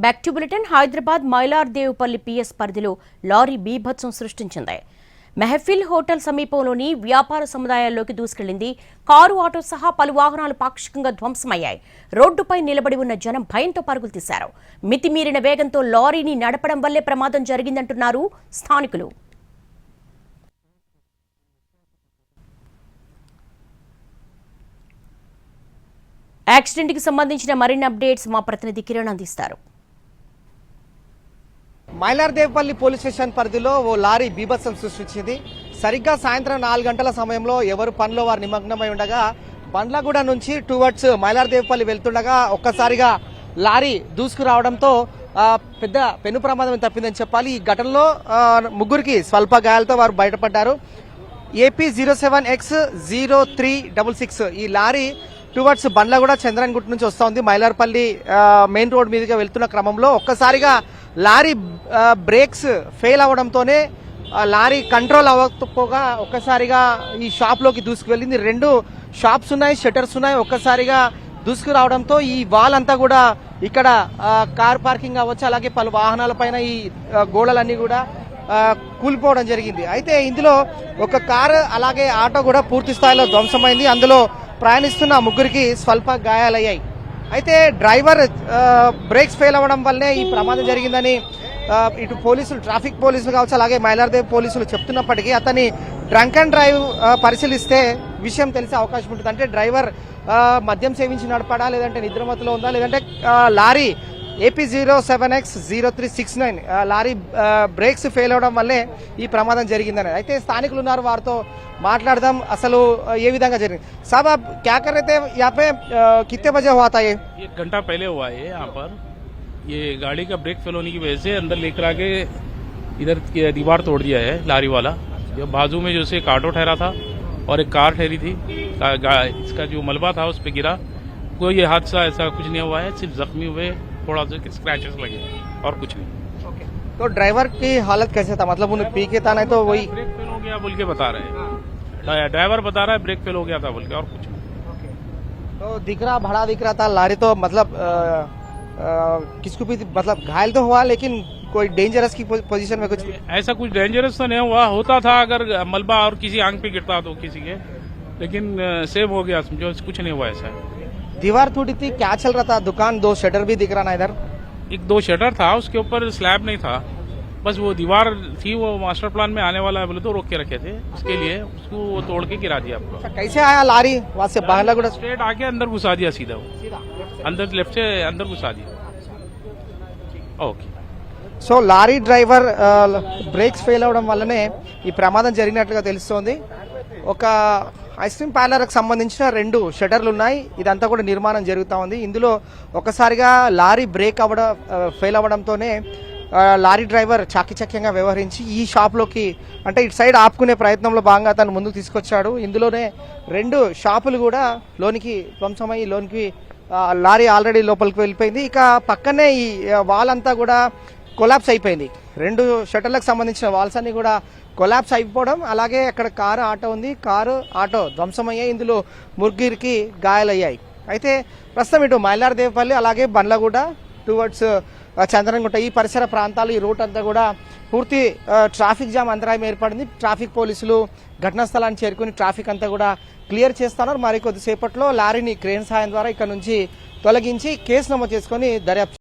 Back to bulletin. Hyderabad Mylardevpally PS పరిధిలో lorry బీభత్సం సృష్టించింది. మెహఫిల్ హోటల్ సమీపంలోని వ్యాపార సముదాయాల్లోకి దూసుకెళ్లింది. కారు, ఆటో సహా పలు వాహనాలు పాక్షికంగా ధ్వంసమయ్యాయి. రోడ్డుపై నిలబడి ఉన్న జనం భయంతో పరుగులు తీశారు. మితిమీరిన వేగంతో లారీని నడపడం వల్లే ప్రమాదం జరిగిందంటున్నారు స్థానికులు. యాక్సిడెంట్కి సంబంధించిన మరిన్ని అప్డేట్స్ మా ప్రతినిధి కిరణ్ అందిస్తారు. మైలార్దేవ్పల్లి పోలీస్ స్టేషన్ పరిధిలో ఓ లారీ బీభత్సం సృష్టించింది. సరిగ్గా సాయంత్రం 4 గంటల సమయంలో ఎవరు పనిలో వారు నిమగ్నమై ఉండగా బండ్లగూడ నుంచి టువర్డ్స్ మైలార్దేవ్పల్లి వెళ్తుండగా ఒక్కసారిగా లారీ దూసుకురావడంతో పెద్ద పెను ప్రమాదం తప్పిందని చెప్పాలి. ఈ ఘటనలో ముగ్గురికి స్వల్ప గాయాలతో వారు బయటపడ్డారు. AP 07X0366 ఈ లారీ టువర్డ్స్ బండ్లగూడ చంద్రన్గుట్ నుంచి వస్తోంది. మైలార్పల్లి మెయిన్ రోడ్ మీదుగా వెళ్తున్న క్రమంలో ఒక్కసారిగా లారీ బ్రేక్స్ ఫెయిల్ అవడంతోనే లారీ కంట్రోల్ అవ్వకపోగా ఒక్కసారిగా ఈ షాప్లోకి దూసుకువెళ్ళింది. 2 షాప్స్ ఉన్నాయి, షట్టర్స్ ఉన్నాయి. ఒక్కసారిగా దూసుకురావడంతో ఈ వాల్ అంతా కూడా ఇక్కడ కార్ పార్కింగ్ అవ్వచ్చు, అలాగే పలు వాహనాలపైన ఈ గోడలన్నీ కూడా కూలిపోవడం జరిగింది. అయితే ఇందులో ఒక కారు అలాగే ఆటో కూడా పూర్తి స్థాయిలో ధ్వంసమైంది. అందులో ప్రయాణిస్తున్న ముగ్గురికి స్వల్ప గాయాలయ్యాయి. అయితే డ్రైవర్ బ్రేక్స్ ఫెయిల్ అవ్వడం వల్లే ఈ ప్రమాదం జరిగిందని ఇటు పోలీసులు, ట్రాఫిక్ పోలీసులు కావచ్చు, అలాగే మైలార్దేవ్ పోలీసులు చెప్తున్నప్పటికీ అతని డ్రంక్ అండ్ డ్రైవ్ పరిశీలిస్తే విషయం తెలిసే అవకాశం ఉంటుంది. అంటే డ్రైవర్ మద్యం సేవించి నడపడా, లేదంటే నిద్రమత్తులో ఉందా, లేదంటే lorry AP 07X0369 lorry brakes fail అవడం వల్లే ఈ ప్రమాదం జరిగిందని అయితే స్థానికులు ఉన్నారు, వారితో మాట్లాడదాం. అసలు ఏ విధంగా జరిగింది? సాబ్ आप क्या कर रहे थे यहाँ पे? कितने बजे हुआ था ये? 1 घंटा पहले हुआ है यहाँ पर। ये गाड़ी का ब्रेक फेल होने की वजह से अंदर लेकर आके इधर दीवार तोड़ दिया है लारी वाला। जो बाजू में जो से एक ऑटो ठहरा था और एक कार ठहरी थी, इसका जो मलबा था उस पर गिरा। कोई ये हादसा ऐसा कुछ नहीं हुआ है, सिर्फ जख्मी हुए, थोड़ा सा स्क्रैचेस लगे और कुछ नहीं। तो ड्राइवर की हालत कैसे था? मतलब उन्हें पी के था, नहीं तो वही ब्रेक फेल हो गया बोल के बता रहे हैं। ड्राइवर बता रहा है ब्रेक फेल हो गया था बोल के, और कुछ नहीं। तो दिख रहा, बड़ा दिख रहा था लारी, तो मतलब किसको भी मतलब घायल तो हुआ, लेकिन कोई डेंजरस की पोजीशन में कुछ ऐसा कुछ डेंजरस तो नहीं हुआ। होता था अगर मलबा और किसी आंख पे गिरता तो किसी के, लेकिन सेव हो गया, समझो कुछ नहीं हुआ ऐसा। दीवार टूटी थी, क्या चल रहा था? दुकान, 2 शटर भी दिख रहा ना इधर। 1-2 शटर था, उसके ऊपर स्लैब नहीं था, बस वो दीवार थी, वो मास्टर प्लान में आने वाला है बोले तो रोक के रखे थे, उसके लिए उसको वो तोड़ के गिरा दिया आपको। कैसे आया लारी वहां से बाहर? स्ट्रेट आके अंदर घुसा दिया सीधा, वो अंदर लेफ्ट से अंदर घुसा दिया। Okay. So lorry driver brakes fail అవడం వల్లనే ఈ ప్రమాదం జరిగినట్లుగా తెలుస్తోంది. ఒక ఐస్ క్రీమ్ పార్లర్కి సంబంధించిన 2 షటర్లు ఉన్నాయి. ఇదంతా కూడా నిర్మాణం జరుగుతూ ఉంది. ఇందులో ఒకసారిగా లారీ బ్రేక్ ఫెయిల్ అవ్వడంతోనే లారీ డ్రైవర్ చాకచక్యంగా వ్యవహరించి ఈ షాప్లోకి, అంటే ఇటు సైడ్ ఆపుకునే ప్రయత్నంలో భాగంగా తను ముందుకు తీసుకొచ్చాడు. ఇందులోనే 2 షాపులు కూడా లోనికి ధ్వంసమై లోనికి లారీ ఆల్రెడీ లోపలికి వెళ్ళిపోయింది. ఇక పక్కనే ఈ వాల్ అంతా కూడా కొలాప్స్ అయిపోయింది. 2 షటర్లకు సంబంధించిన వాల్స్ అన్ని కూడా కొలాప్స్ అయిపోవడం, అలాగే అక్కడ కారు, ఆటో ఉంది, కారు ఆటో ధ్వంసమయ్యాయి. ఇందులో ముగ్గురికి గాయాలయ్యాయి. అయితే ప్రస్తుతం ఇటు మైలార్దేవ్పల్లి అలాగే బండ్లగూడ టువర్డ్స్ చంద్రన్గుట్ట ఈ పరిసర ప్రాంతాలు, ఈ రూట్ అంతా కూడా పూర్తి ట్రాఫిక్ జామ్ అంతరాయం ఏర్పడింది. ట్రాఫిక్ పోలీసులు ఘటనా స్థలాన్ని చేరుకుని ట్రాఫిక్ అంతా కూడా క్లియర్ చేస్తున్నారు. మరి కొద్దిసేపట్లో లారీని క్రేన్ సాయం ద్వారా ఇక్కడ నుంచి తొలగించి కేసు నమోదు చేసుకుని దర్యాప్తు